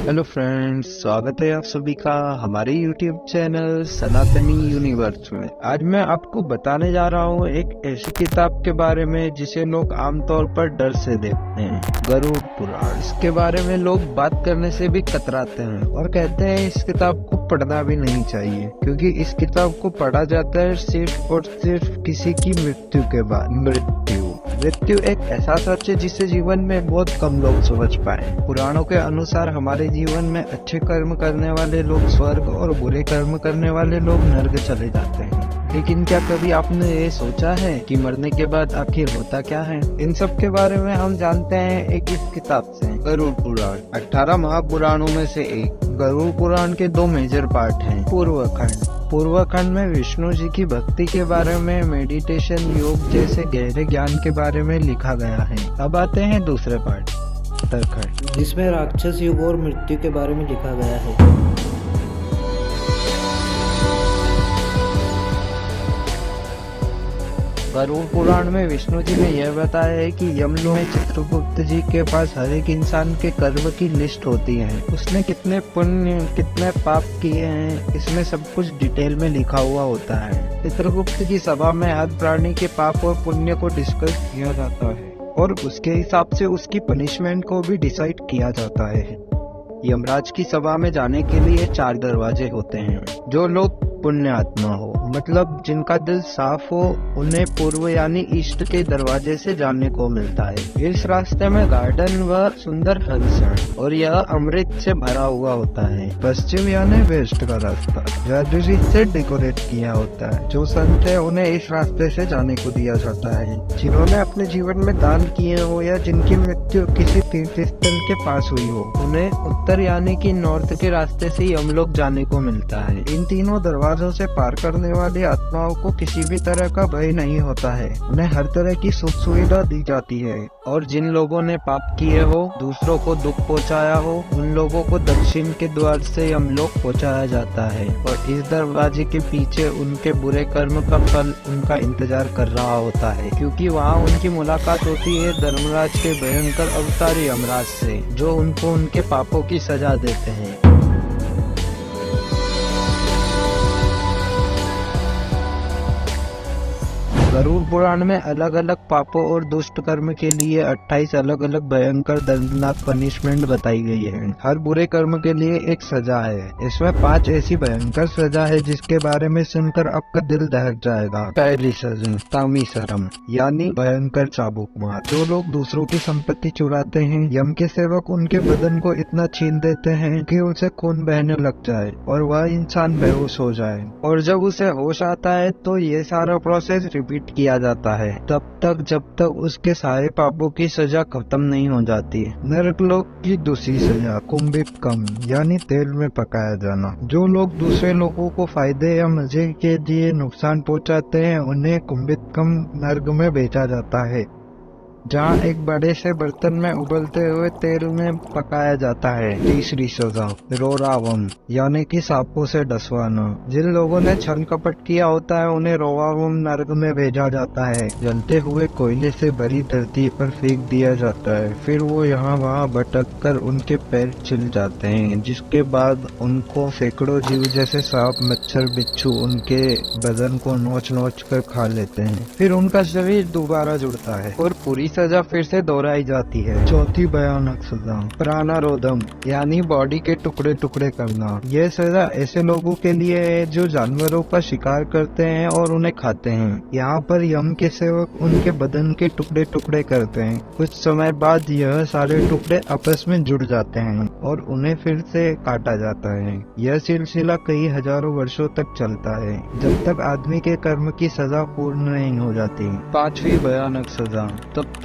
Hello friends, स्वागत है आप सभी का हमारे यूट्यूब चैनल सनातनी यूनिवर्स में। आज मैं आपको बताने जा रहा हूँ एक ऐसी किताब के बारे में जिसे लोग आमतौर पर डर से देखते हैं, गरुड़ पुराण। इसके बारे में लोग बात करने से भी कतराते हैं और कहते हैं इस किताब को पढ़ना भी नहीं चाहिए, क्योंकि इस किताब को पढ़ा जाता है सिर्फ और सिर्फ किसी की मृत्यु के बाद। मृत्यु एक ऐसा सच है जिसे जीवन में बहुत कम लोग समझ पाए। पुराणों के अनुसार हमारे जीवन में अच्छे कर्म करने वाले लोग स्वर्ग और बुरे कर्म करने वाले लोग नर्क चले जाते हैं। लेकिन क्या कभी आपने ये सोचा है कि मरने के बाद आखिर होता क्या है? इन सब के बारे में हम जानते हैं एक इस किताब से, गरुड़ पुराण। 18 महापुराणों में से एक। गरुड़ पुराण के 2 मेजर पार्ट हैं। पूर्व खंड में विष्णु जी की भक्ति के बारे में, मेडिटेशन, योग जैसे गहरे ज्ञान के बारे में लिखा गया है। अब आते हैं दूसरे पार्ट, उत्तरखंड, जिसमें राक्षस युग और मृत्यु के बारे में लिखा गया है। गरुड़ पुराण में विष्णु जी ने यह बताया है कि यमलोक में चित्रगुप्त जी के पास हर एक इंसान के कर्म की लिस्ट होती है। उसने कितने पुण्य कितने पाप किए हैं, इसमें सब कुछ डिटेल में लिखा हुआ होता है। चित्रगुप्त की सभा में हर प्राणी के पाप और पुण्य को डिस्कस किया जाता है और उसके हिसाब से उसकी पनिशमेंट को भी डिसाइड किया जाता है। यमराज की सभा में जाने के लिए 4 दरवाजे होते हैं। जो लोग पुण्य आत्मा हो, मतलब जिनका दिल साफ हो, उन्हें पूर्व यानी ईस्ट के दरवाजे से जाने को मिलता है। इस रास्ते में गार्डन व सुंदर हंस है और यह अमृत से भरा हुआ होता है। पश्चिम यानी वेस्ट का रास्ता जादूजी से डेकोरेट किया होता है। जो संत है उन्हें इस रास्ते से जाने को दिया जाता है। जिन्होंने अपने जीवन में दान किए हो या जिनकी मृत्यु किसी तीर्थ स्थल के पास हुई हो, उन्हें उत्तर यानी कि नॉर्थ के रास्ते से यमलोक जाने को मिलता है। इन तीनों दरवाजों से पार करने वाली आत्माओं को किसी भी तरह का भय नहीं होता है। उन्हें हर तरह की सुख सुविधा दी जाती है और जिन लोगों ने पाप किए हो, दूसरों को दुख पहुंचाया हो, उन लोगों को दक्षिण के द्वार से यमलोक पहुंचाया जाता है और इस दरवाजे के पीछे उनके बुरे कर्म का फल उनका इंतजार कर रहा होता है, क्योंकि वहाँ उनकी मुलाकात होती है धर्मराज के भयंकर अवतार यमराज से, जो उनको उनके पापों की सजा देते हैं। गरुड़ पुराण में अलग अलग पापों और दुष्ट कर्म के लिए 28 अलग अलग भयंकर दर्दनाक पनिशमेंट बताई गई है। हर बुरे कर्म के लिए एक सजा है। इसमें 5 ऐसी भयंकर सजा है जिसके बारे में सुनकर आपका दिल दहक जाएगा। पहली सजा तामी सरम यानी भयंकर चाबुक मार। जो लोग दूसरों की संपत्ति चुराते हैं, यम के सेवक उनके बदन को इतना छीन देते हैं कि उसे खून बहने लग जाए और वह इंसान बेहोश हो जाए, और जब उसे होश आता है तो ये सारा प्रोसेस रिपीट किया जाता है तब तक जब तक उसके सारे पापों की सजा खत्म नहीं हो जाती। नरकलोक की दूसरी सजा कुंभिकम यानी तेल में पकाया जाना। जो लोग दूसरे लोगों को फायदे या मजे के लिए नुकसान पहुंचाते हैं, उन्हें कुंभिकम नर्क में भेजा जाता है, जहाँ एक बड़े से बर्तन में उबलते हुए तेल में पकाया जाता है। तीसरी सजा रोरावम यानी कि सांपों से डसवाना। जिन लोगों ने छल कपट किया होता है उन्हें रोरावम नर्क में भेजा जाता है। जलते हुए कोयले से भरी धरती पर फेंक दिया जाता है। फिर वो यहाँ वहाँ भटक कर उनके पैर छिल जाते हैं, जिसके बाद उनको सैकड़ों जीव जैसे सांप, मच्छर, बिच्छू उनके बदन को नोच नोच कर खा लेते हैं। फिर उनका शरीर दोबारा जुड़ता है और पूरी सजा फिर से दोहराई जाती है। चौथी भयानक सजा प्राणारोधम यानी बॉडी के टुकड़े टुकड़े करना। यह सजा ऐसे लोगों के लिए है जो जानवरों का शिकार करते हैं और उन्हें खाते हैं। यहाँ पर यम के सेवक उनके बदन के टुकड़े टुकड़े करते हैं। कुछ समय बाद यह सारे टुकड़े आपस में जुड़ जाते हैं और उन्हें फिर से काटा जाता है। यह सिलसिला कई हजारों वर्षों तक चलता है, जब तक आदमी के कर्म की सजा पूर्ण नहीं हो जाती। 5वीं भयानक सजा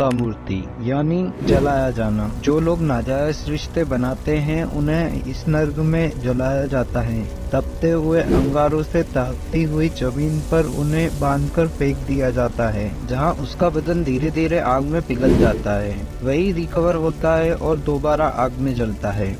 मूर्ति यानी जलाया जाना। जो लोग नाजायज रिश्ते बनाते हैं उन्हें इस नर्क में जलाया जाता है। तपते हुए अंगारों से ताकती हुई जमीन पर उन्हें बांधकर फेंक दिया जाता है, जहां उसका बदन धीरे धीरे आग में पिघल जाता है। वही रिकवर होता है और दोबारा आग में जलता है।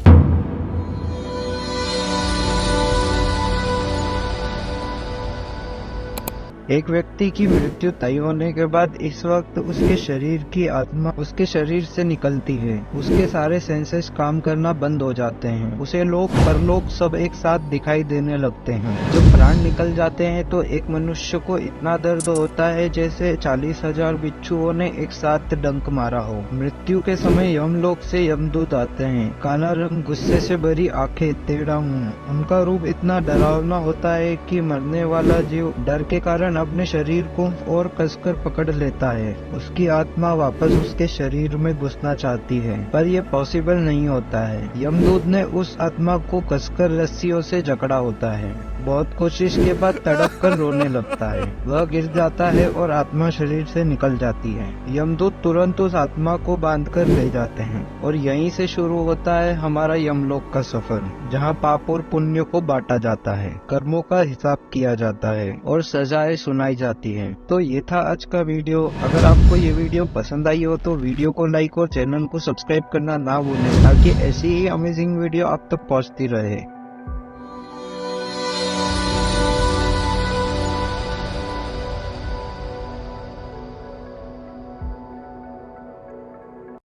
एक व्यक्ति की मृत्यु तय होने के बाद इस वक्त उसके शरीर की आत्मा उसके शरीर से निकलती है। उसके सारे सेंसेस काम करना बंद हो जाते हैं। उसे लोक परलोक सब एक साथ दिखाई देने लगते हैं। जब प्राण निकल जाते हैं तो एक मनुष्य को इतना दर्द होता है जैसे 40,000 बिच्छुओं ने एक साथ डंक मारा हो। मृत्यु के समय यमलोक से यमदूत आते हैं। काला रंग, गुस्से से भरी आंखें, टेढ़ा मुंह। उनका रूप इतना डरावना होता है कि मरने वाला जीव डर के कारण अपने शरीर को और कसकर पकड़ लेता है। उसकी आत्मा वापस उसके शरीर में घुसना चाहती है, पर यह पॉसिबल नहीं होता है। यमदूत ने उस आत्मा को कसकर रस्सियों से जकड़ा होता है। बहुत कोशिश के बाद तड़प कर रोने लगता है। वह गिर जाता है और आत्मा शरीर से निकल जाती है। यमदूत तुरंत उस आत्मा को बांधकर ले जाते हैं और यहीं से शुरू होता है हमारा यमलोक का सफर, जहां पाप और पुण्य को बांटा जाता है, कर्मों का हिसाब किया जाता है और सजाएं सुनाई जाती हैं। तो ये था आज का वीडियो। अगर आपको ये वीडियो पसंद आई हो तो वीडियो को लाइक और चैनल को सब्सक्राइब करना ना भूलें, ताकि ऐसी ही अमेजिंग वीडियो आप तक पहुंचती रहे।